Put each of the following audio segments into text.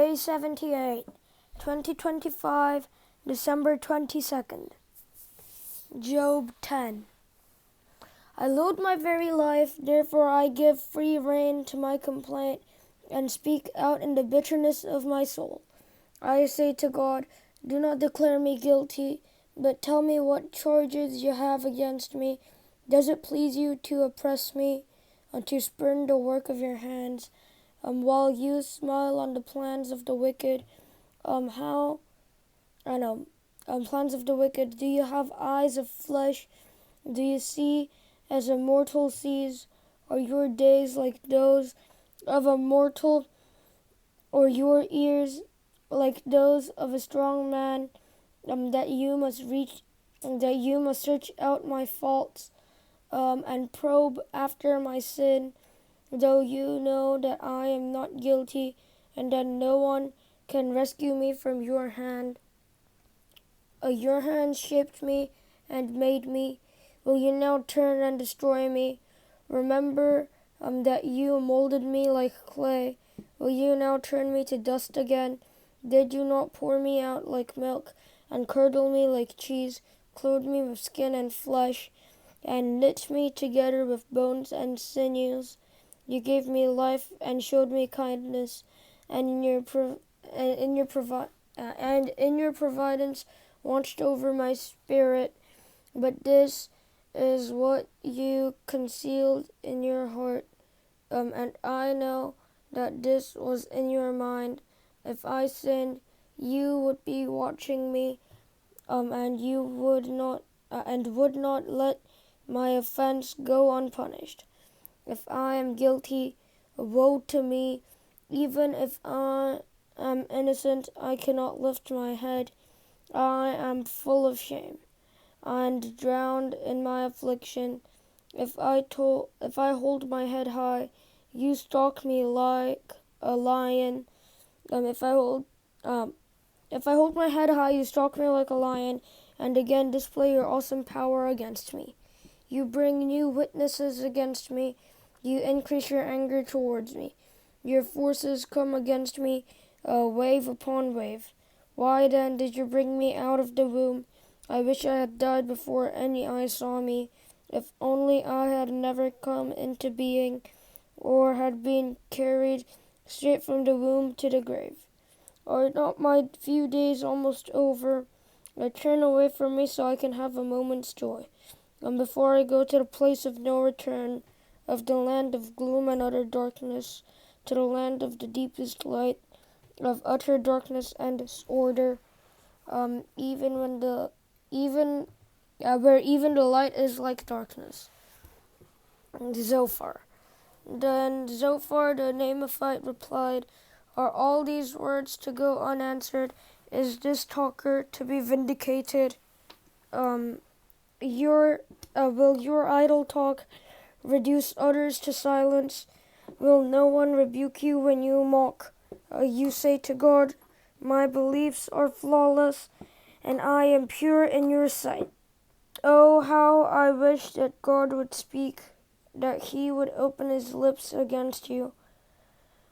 Day78, 2025, December 22nd. Job 10. I loathe my very life, therefore I give free rein to my complaint and speak out in the bitterness of my soul. I say to God, do not declare me guilty, but tell me what charges you have against me. Does it please you to oppress me, and to spurn the work of your hands? While you smile on the plans of the wicked, plans of the wicked, do you have eyes of flesh? Do you see as a mortal sees? Are your days like those of a mortal, or your ears like those of a strong man? That you must search out my faults, and probe after my sin, though you know that I am not guilty, and that no one can rescue me from your hand. Your hand shaped me and made me. Will you now turn and destroy me? Remember that you molded me like clay. Will you now turn me to dust again? Did you not pour me out like milk, and curdle me like cheese, clothe me with skin and flesh, and knit me together with bones and sinews? You gave me life and showed me kindness, and in your providence watched over my spirit. But this is what you concealed in your heart, and I know that this was in your mind. If I sinned, you would be watching me, and you would not let my offense go unpunished. If I am guilty, woe to me. Even if I am innocent, I cannot lift my head. I am full of shame and drowned in my affliction. If I hold my head high, you stalk me like a lion. If I hold my head high, you stalk me like a lion, and again display your awesome power against me. You bring new witnesses against me. You increase your anger towards me. Your forces come against me, wave upon wave. Why then did you bring me out of the womb? I wish I had died before any eye saw me. If only I had never come into being, or had been carried straight from the womb to the grave. Are not my few days almost over? Turn away from me so I can have a moment's joy. And before I go to the place of no return, of the land of gloom and utter darkness, to the land of the deepest light, of utter darkness and disorder, where even the light is like darkness. And Zophar. Then Zophar the Naamathite replied, are all these words to go unanswered? Is this talker to be vindicated? Will your idle talk reduce others to silence? Will no one rebuke you when you mock? You say to God, my beliefs are flawless, and I am pure in your sight. Oh, how I wish that God would speak, that he would open his lips against you,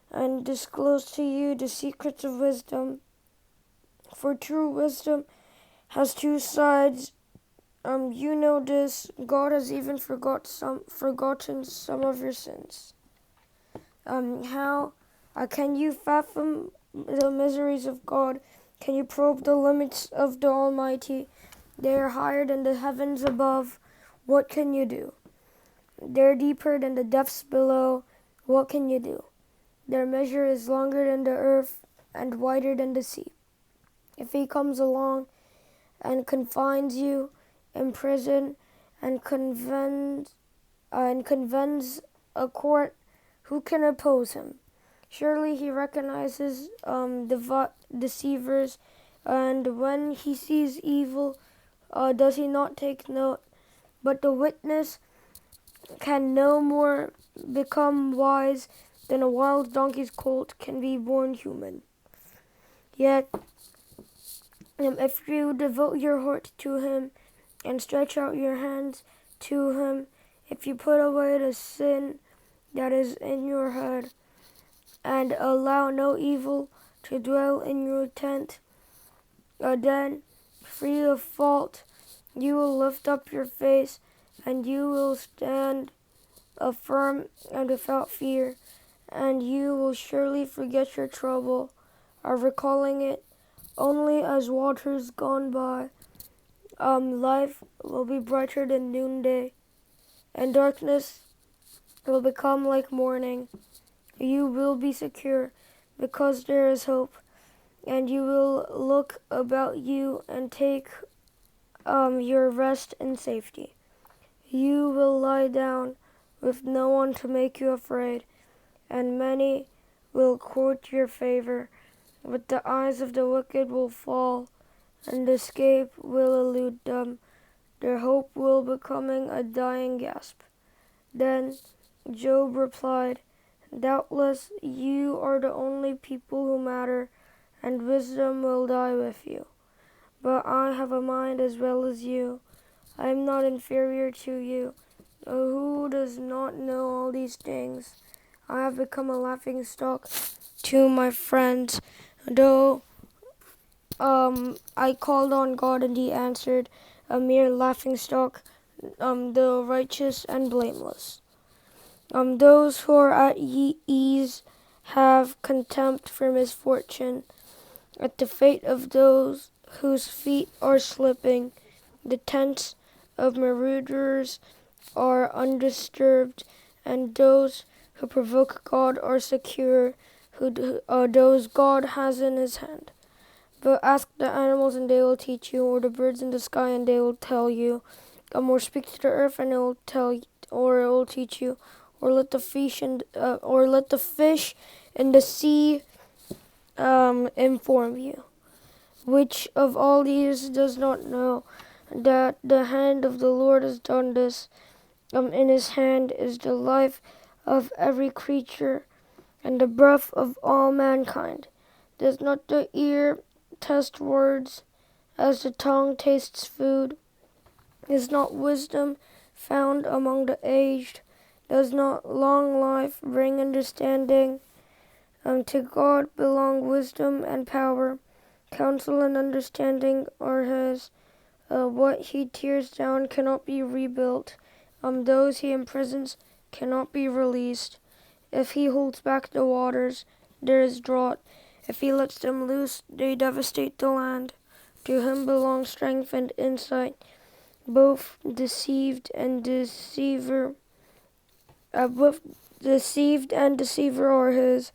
and disclose to you the secrets of wisdom. For true wisdom has two sides. You know this. God has even forgotten some of your sins. How can you fathom the miseries of God? Can you probe the limits of the Almighty? They are higher than the heavens above. What can you do? They're deeper than the depths below. What can you do? Their measure is longer than the earth and wider than the sea. If he comes along and confines you in prison and convenes a court, who can oppose him? Surely he recognizes deceivers, and when he sees evil, does he not take note? But the witness can no more become wise than a wild donkey's colt can be born human. Yet, if you devote your heart to him and stretch out your hands to him, if you put away the sin that is in your head and allow no evil to dwell in your tent. Then, free of fault, you will lift up your face, and you will stand firm and without fear, and you will surely forget your trouble, recalling it only as waters gone by. Life will be brighter than noonday, and darkness will become like morning. You will be secure because there is hope, and you will look about you and take your rest in safety. You will lie down with no one to make you afraid, and many will court your favor, but the eyes of the wicked will fall, and escape will elude them. Their hope will becoming a dying gasp. Then Job replied, doubtless you are the only people who matter, and wisdom will die with you. But I have a mind as well as you. I am not inferior to you. Who does not know all these things? I have become a laughing stock to my friends, though I called on God and he answered, a mere laughing stock, the righteous and blameless. Those who are at ease have contempt for misfortune, at the fate of those whose feet are slipping. The tents of marauders are undisturbed, and those who provoke God are secure, those God has in his hand. But ask the animals and they will teach you, or the birds in the sky and they will tell you. Or speak to the earth and it will or it will teach you. Or let the fish in the sea inform you. Which of all these does not know that the hand of the Lord has done this? In his hand is the life of every creature and the breath of all mankind. Does not the ear taste words as the tongue tastes food? Is not wisdom found among the aged? Does not long life bring understanding? To God belong wisdom and power. Counsel and understanding are his. What he tears down cannot be rebuilt. Those he imprisons cannot be released. If he holds back the waters, there is drought. If he lets them loose, they devastate the land. To him belong strength and insight. Both deceived and deceiver are his.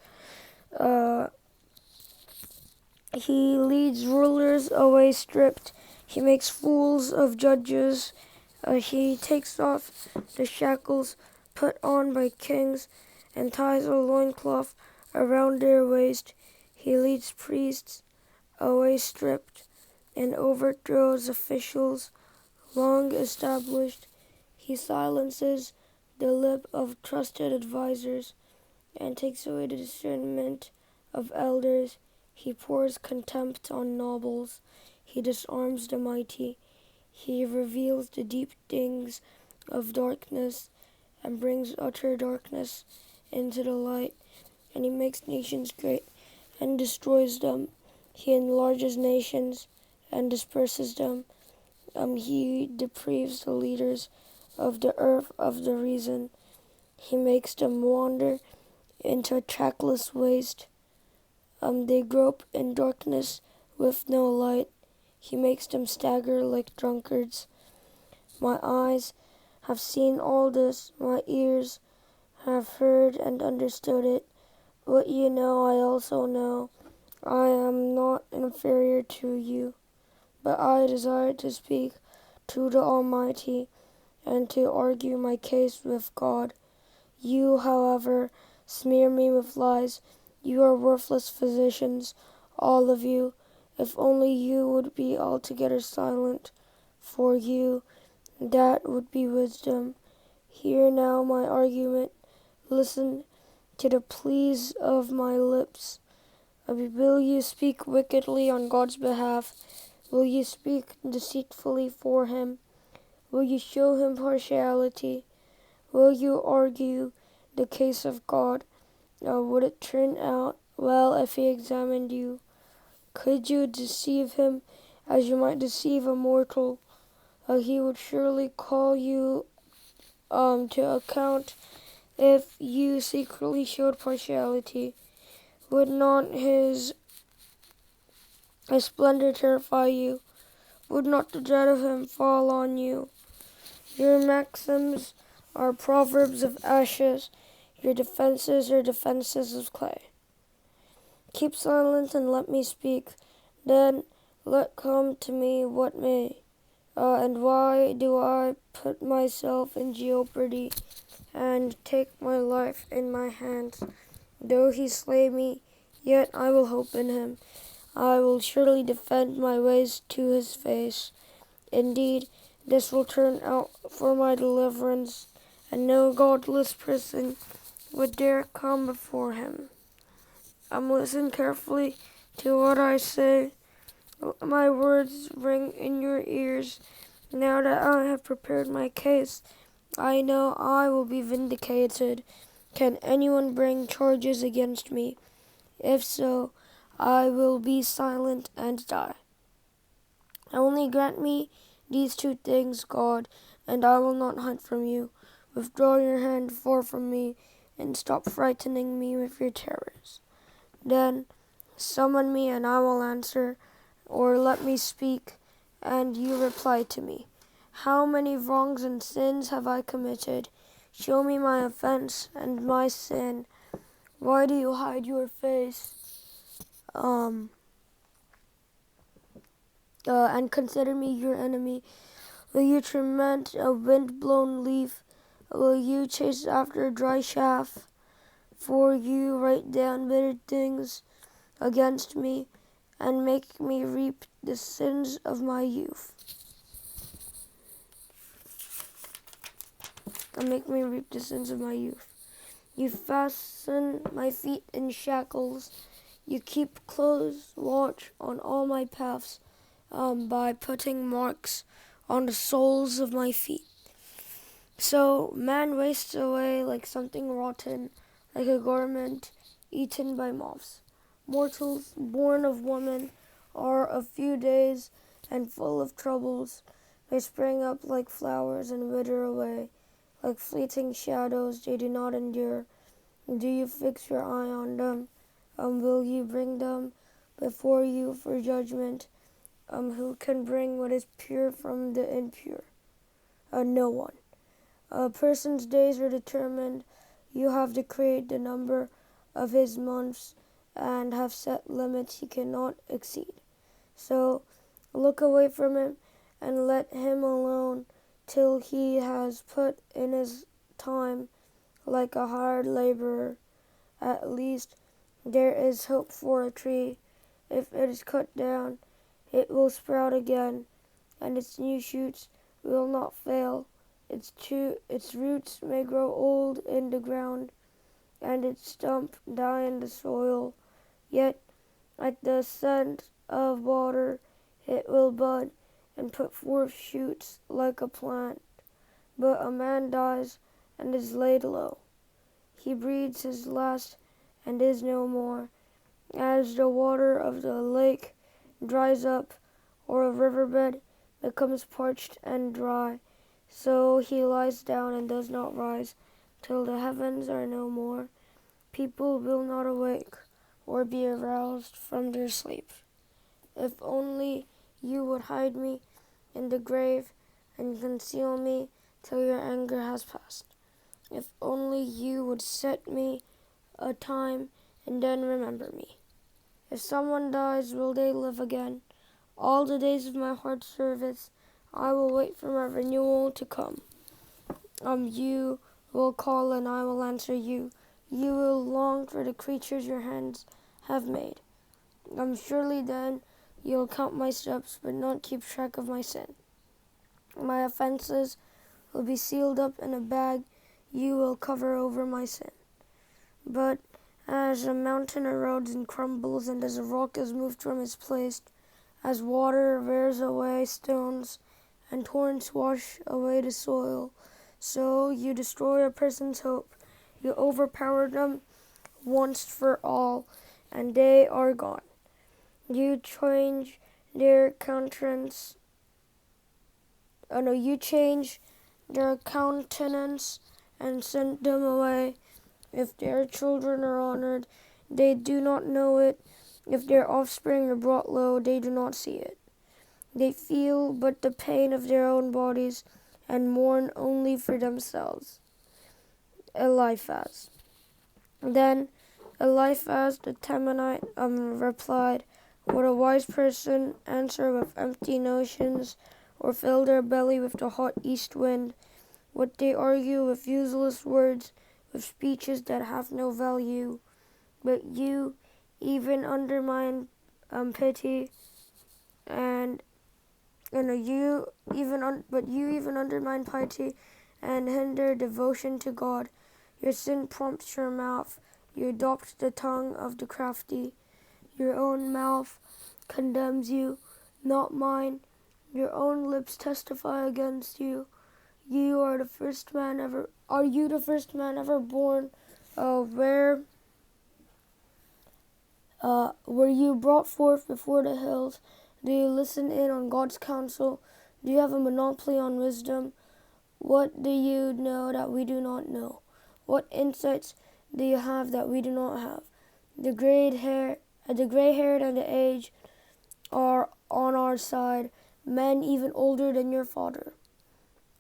He leads rulers away stripped. He makes fools of judges. He takes off the shackles put on by kings and ties a loincloth around their waist. He leads priests away stripped and overthrows officials long established. He silences the lip of trusted advisers and takes away the discernment of elders. He pours contempt on nobles. He disarms the mighty. He reveals the deep things of darkness and brings utter darkness into the light. And he makes nations great and destroys them. He enlarges nations and disperses them. He deprives the leaders of the earth of the reason. He makes them wander into a trackless waste. They grope in darkness with no light. He makes them stagger like drunkards. My eyes have seen all this. My ears have heard and understood it. What you know, I also know. I am not inferior to you, but I desire to speak to the Almighty and to argue my case with God. You, however, smear me with lies. You are worthless physicians, all of you. If only you would be altogether silent. For you, that would be wisdom. Hear now my argument. Listen to the pleas of my lips. Will you speak wickedly on God's behalf? Will you speak deceitfully for him? Will you show him partiality? Will you argue the case of God? Would it turn out Well, if he examined you, could you deceive him as you might deceive a mortal? He would surely call you to account if you secretly showed partiality. Would not his splendor terrify you? Would not the dread of him fall on you? Your maxims are proverbs of ashes, your defenses are defenses of clay. Keep silent and let me speak, then let come to me what may. And why do I put myself in jeopardy and take my life in my hands? Though he slay me, yet I will hope in him. I will surely defend my ways to his face. Indeed, this will turn out for my deliverance, and no godless person would dare come before him. Listen carefully to what I say. My words ring in your ears. Now that I have prepared my case, I know I will be vindicated. Can anyone bring charges against me? If so, I will be silent and die. Only grant me these two things, God, and I will not hide from you. Withdraw your hand far from me, and stop frightening me with your terrors. Then summon me, and I will answer, or let me speak, and you reply to me. How many wrongs and sins have I committed? Show me my offense and my sin. Why do you hide your face? And consider me your enemy. Will you torment a wind-blown leaf? Will you chase after a dry shaft? For you write down bitter things against me, and make me reap the sins of my youth. And make me reap the sins of my youth. You fasten my feet in shackles. You keep close watch on all my paths by putting marks on the soles of my feet. So man wastes away like something rotten, like a garment eaten by moths. Mortals born of woman are a few days and full of troubles. They spring up like flowers and wither away. Like fleeting shadows, they do not endure. Do you fix your eye on them? Will you bring them before you for judgment? Who can bring what is pure from the impure? No one. A person's days are determined. You have decreed the number of his months and have set limits he cannot exceed. So look away from him and let him alone till he has put in his time like a hired laborer. At least there is hope for a tree. If it is cut down, it will sprout again, and its new shoots will not fail. Its roots may grow old in the ground, and its stump die in the soil. Yet at the scent of water it will bud and put forth shoots like a plant. But a man dies and is laid low. He breathes his last and is no more. As the water of the lake dries up, or a riverbed becomes parched and dry, so he lies down and does not rise till the heavens are no more. People will not awake or be aroused from their sleep. If only you would hide me in the grave and conceal me till your anger has passed. If only you would set me a time and then remember me. If someone dies, will they live again? All the days of my hard service, I will wait for my renewal to come. You will call and I will answer you. You will long for the creatures your hands have made. Surely then you'll count my steps, but not keep track of my sin. My offenses will be sealed up in a bag. You will cover over my sin. But as a mountain erodes and crumbles, and as a rock is moved from its place, as water wears away stones, and torrents wash away the soil, so you destroy a person's hope. You overpower them once for all, and they are gone. You change their countenance. You change their countenance and sent them away. If their children are honored, they do not know it. If their offspring are brought low, they do not see it. They feel but the pain of their own bodies and mourn only for themselves. Eliphaz. Then Eliphaz the Temanite replied, would a wise person answer with empty notions, or fill their belly with the hot east wind? Would they argue with useless words, with speeches that have no value? But you even undermine pity, and you even undermine piety and hinder devotion to God. Your sin prompts your mouth. You adopt the tongue of the crafty. Your own mouth condemns you, not mine. Your own lips testify against you. You are the first man ever. Are you the first man ever born? Were you brought forth before the hills? Do you listen in on God's counsel? Do you have a monopoly on wisdom? What do you know that we do not know? What insights do you have that we do not have? The gray-haired and the aged are on our side, men even older than your father.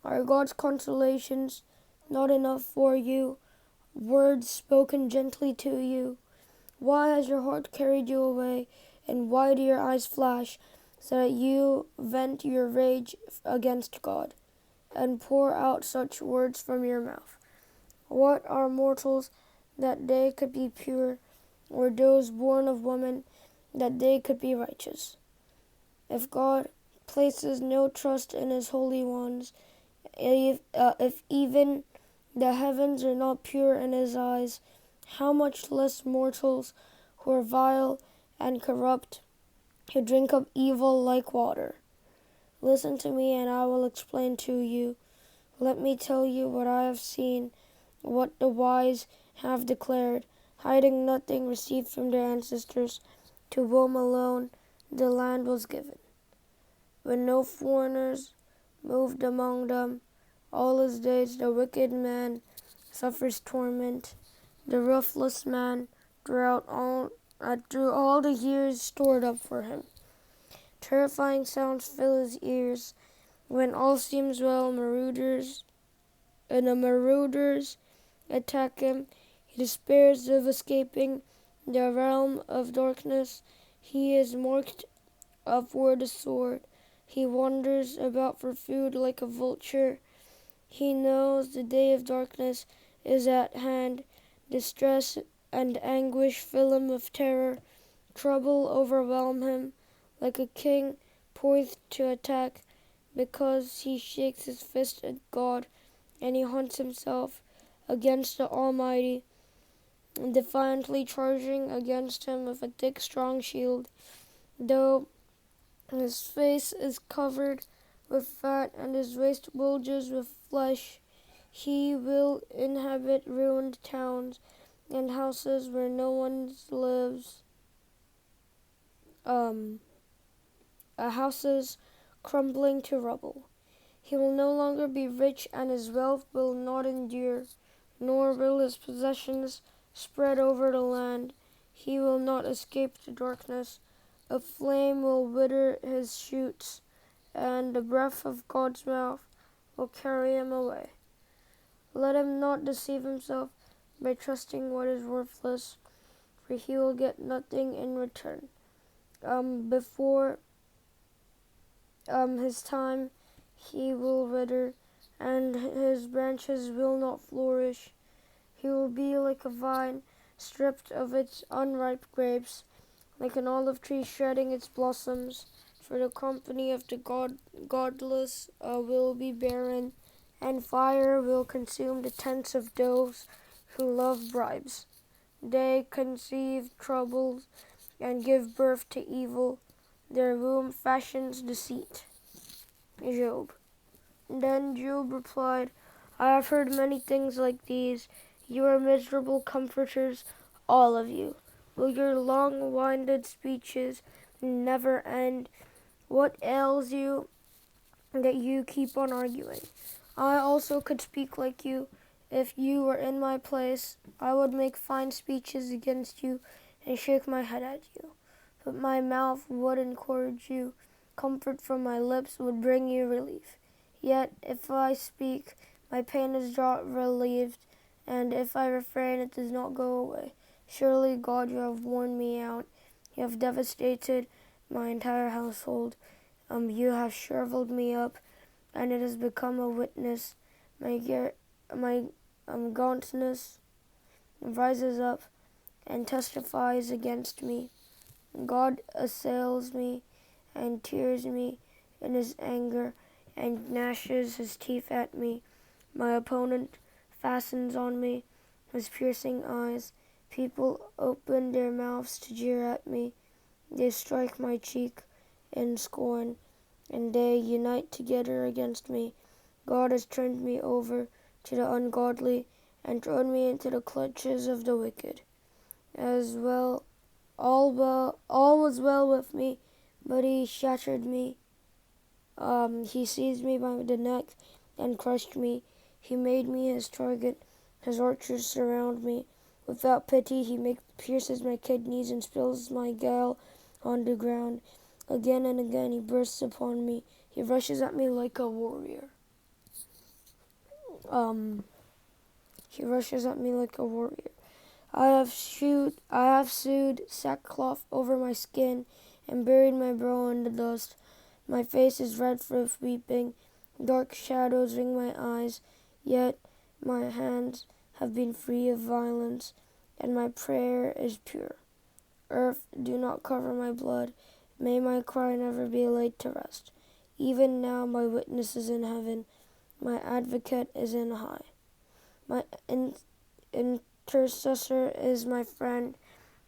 Are God's consolations not enough for you? Words spoken gently to you? Why has your heart carried you away, and why do your eyes flash, so that you vent your rage against God, and pour out such words from your mouth? What are mortals that they could be pure, or those born of woman that they could be righteous? If God places no trust in his holy ones, if even the heavens are not pure in his eyes, how much less mortals who are vile and corrupt, who drink up evil like water? Listen to me, and I will explain to you. Let me tell you what I have seen, what the wise have declared, hiding nothing received from their ancestors. To whom alone the land was given, when no foreigners moved among them. All his days the wicked man suffers torment, the ruthless man through all the years stored up for him. Terrifying sounds fill his ears. When all seems well, the marauders attack him. He despairs of escaping the realm of darkness. He is marked up for the sword. He wanders about for food like a vulture. He knows the day of darkness is at hand. Distress and anguish fill him with terror. Trouble overwhelm him like a king poised to attack, because he shakes his fist at God, and he hunts himself against the Almighty, defiantly charging against him with a thick, strong shield. Though his face is covered with fat and his waist bulges with flesh, he will inhabit ruined towns and houses where no one lives. Houses crumbling to rubble. He will no longer be rich, and his wealth will not endure, nor will his possessions spread over the land. He will not escape the darkness. A flame will wither his shoots, and the breath of God's mouth will carry him away. Let him not deceive himself by trusting what is worthless, for he will get nothing in return. Before his time he will wither, and his branches will not flourish. He will be like a vine stripped of its unripe grapes, like an olive tree shedding its blossoms. For the company of the godless will be barren, and fire will consume the tents of those who love bribes. They conceive troubles and give birth to evil. Their womb fashions deceit. Job. Then Job replied, I have heard many things like these. You are miserable comforters, all of you. Will your long-winded speeches never end? What ails you that you keep on arguing? I also could speak like you. If you were in my place, I would make fine speeches against you and shake my head at you. But my mouth would encourage you. Comfort from my lips would bring you relief. Yet, if I speak, my pain is not relieved, and if I refrain, it does not go away. Surely, God, you have worn me out. You have devastated my entire household. You have shriveled me up, and it has become a witness. My gauntness rises up and testifies against me. God assails me and tears me in his anger and gnashes his teeth at me. My opponent fastens on me his piercing eyes. People open their mouths to jeer at me. They strike my cheek in scorn, and they unite together against me. God has turned me over to the ungodly and thrown me into the clutches of the wicked. As well, all was well with me, but he shattered me. He seized me by the neck and crushed me. He made me his target. His archers surround me. Without pity, he pierces my kidneys and spills my gall on the ground. Again and again, he bursts upon me. He rushes at me like a warrior. He rushes at me like a warrior. I have sewed sackcloth over my skin and buried my brow in the dust. My face is red with weeping. Dark shadows ring my eyes, yet my hands have been free of violence, and my prayer is pure. Earth, do not cover my blood. May my cry never be laid to rest. Even now my witness is in heaven. My advocate is in high. My intercessor is my friend.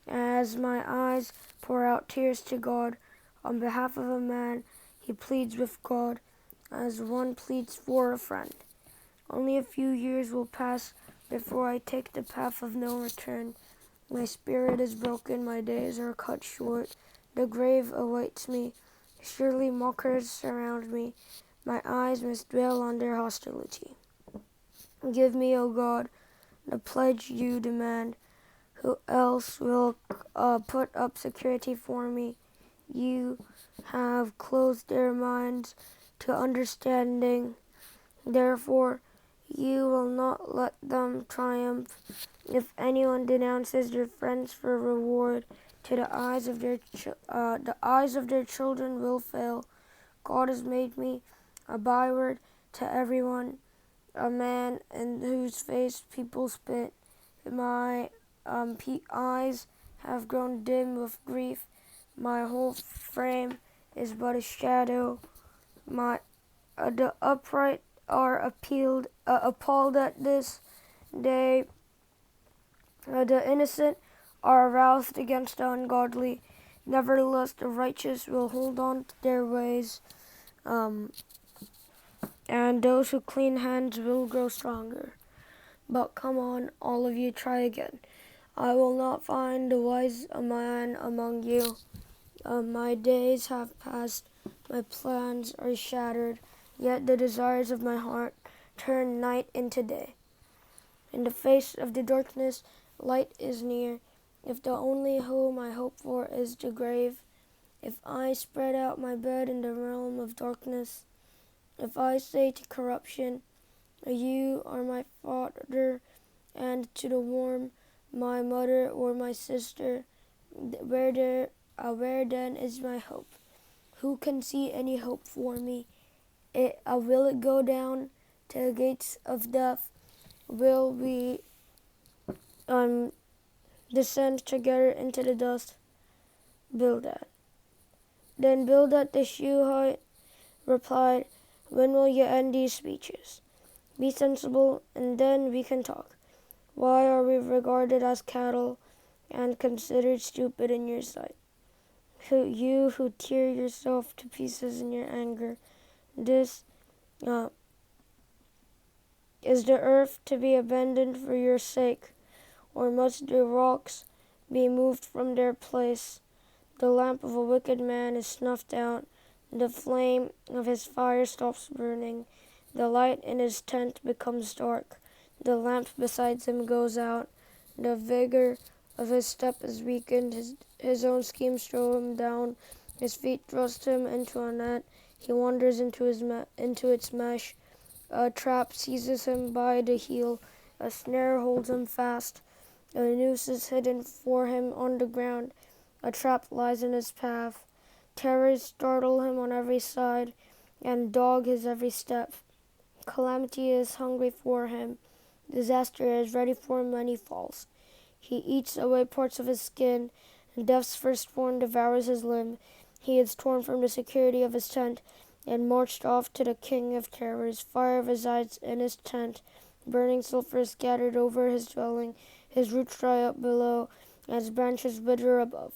As my eyes pour out tears to God on behalf of a man, he pleads with God as one pleads for a friend. Only a few years will pass before I take the path of no return. My spirit is broken, my days are cut short. The grave awaits me. Surely mockers surround me. My eyes must dwell on their hostility. Give me, O God, the pledge you demand. Who else will put up security for me? You have closed their minds to understanding. Therefore, you will not let them triumph. If anyone denounces their friends for reward, to the eyes of their children will fail. God has made me a byword to everyone, a man in whose face people spit. My eyes have grown dim with grief. My whole frame is but a shadow. The upright are appalled at this day. The innocent are aroused against the ungodly. Nevertheless, the righteous will hold on to their ways, and those who clean hands will grow stronger. But come on, all of you, try again. I will not find a wise man among you. My days have passed, my plans are shattered, yet the desires of my heart turn night into day. In the face of the darkness, light is near. If the only home I hope for is the grave, if I spread out my bed in the realm of darkness, if I say to corruption, you are my father, and to the worm, my mother or my sister, where then is my hope? Who can see any hope for me? Will it go down to the gates of death? Will we descend together into the dust? Bildad. Then Bildad the Shuhite replied, when will you end these speeches? Be sensible, and then we can talk. Why are we regarded as cattle and considered stupid in your sight? You who tear yourself to pieces in your anger, this is the earth to be abandoned for your sake, or must the rocks be moved from their place. The lamp of a wicked man is snuffed out. The flame of his fire stops burning. The light in his tent becomes dark. The lamp beside him goes out. The vigor of his step is weakened. His own schemes throw him down. His feet thrust him into a net. He wanders into its mesh. A trap seizes him by the heel. A snare holds him fast. A noose is hidden for him on the ground. A trap lies in his path. Terrors startle him on every side and dog his every step. Calamity is hungry for him. Disaster is ready for him when he falls. He eats away parts of his skin, and death's firstborn devours his limb. He is torn from the security of his tent and marched off to the king of terrors. Fire resides in his tent. Burning sulfur is scattered over his dwelling. His roots dry up below, and his branches wither above.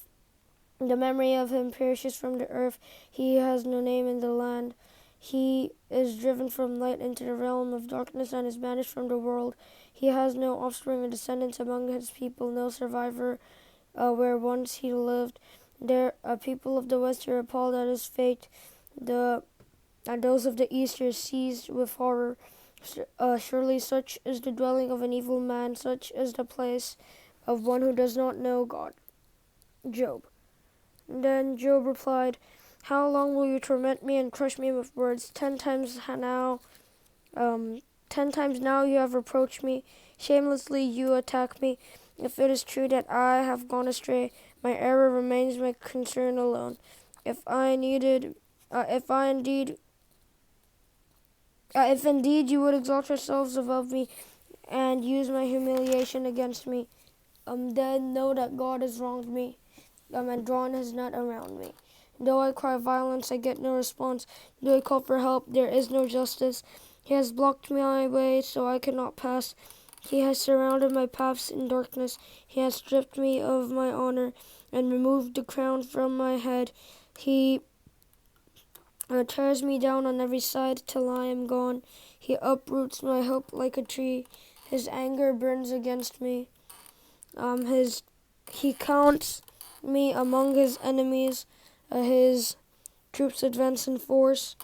The memory of him perishes from the earth. He has no name in the land. He is driven from light into the realm of darkness and is banished from the world. He has no offspring or descendants among his people, no survivor where once he lived. There, people of the west are appalled at his fate. And those of the east are seized with horror. Surely such is the dwelling of an evil man, such is the place of one who does not know God. Job. Then Job replied, "How long will you torment me and crush me with words? 10 times now you have reproached me. Shamelessly you attack me. If it is true that I have gone astray, my error remains my concern alone. If indeed you would exalt yourselves above me and use my humiliation against me, then know that God has wronged me, and drawn his net around me. Though I cry violence, I get no response. Though I call for help, there is no justice. He has blocked my way so I cannot pass. He has surrounded my paths in darkness. He has stripped me of my honor and removed the crown from my head. He tears me down on every side till I am gone. He uproots my hope like a tree. His anger burns against me. He counts me among his enemies. His troops advance in force.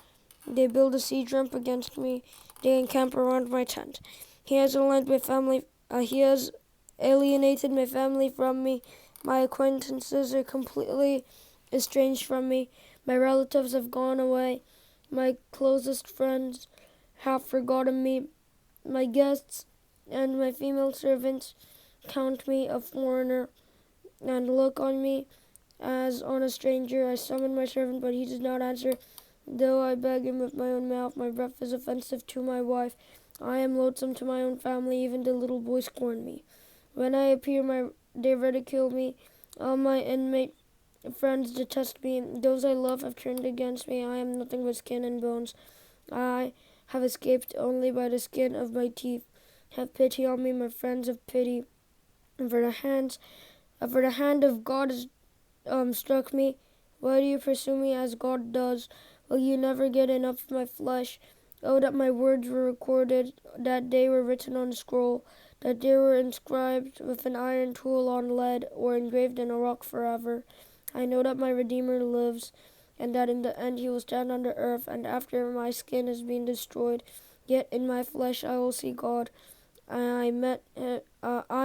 They build a siege ramp against me. They encamp around my tent. He has alienated my family. He has alienated my family from me. My acquaintances are completely estranged from me. My relatives have gone away. My closest friends have forgotten me. My guests and my female servants count me a foreigner and look on me as on a stranger. I summon my servant, but he does not answer. Though I beg him with my own mouth, my breath is offensive to my wife. I am loathsome to my own family, even the little boys scorn me. When I appear, they ridicule me. All my inmate friends detest me. Those I love have turned against me. I am nothing but skin and bones. I have escaped only by the skin of my teeth. Have pity on me, my friends, have pity. And for the hand of God has struck me. Why do you pursue me as God does? Will you never get enough of my flesh? Oh, that my words were recorded, that they were written on a scroll, that they were inscribed with an iron tool on lead, or engraved in a rock forever. I know that my Redeemer lives, and that in the end he will stand on the earth, and after my skin has been destroyed, yet in my flesh I will see God. I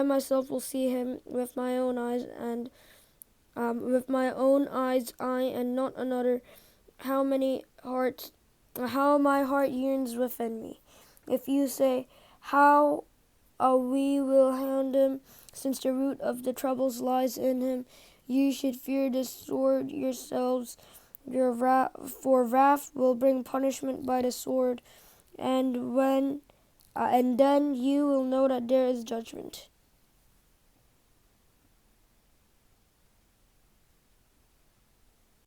myself will see him with my own eyes, and I and not another. How my heart yearns within me. If you say, how we will hound him, since the root of the troubles lies in him, you should fear the sword yourselves. For wrath will bring punishment by the sword, and then you will know that there is judgment.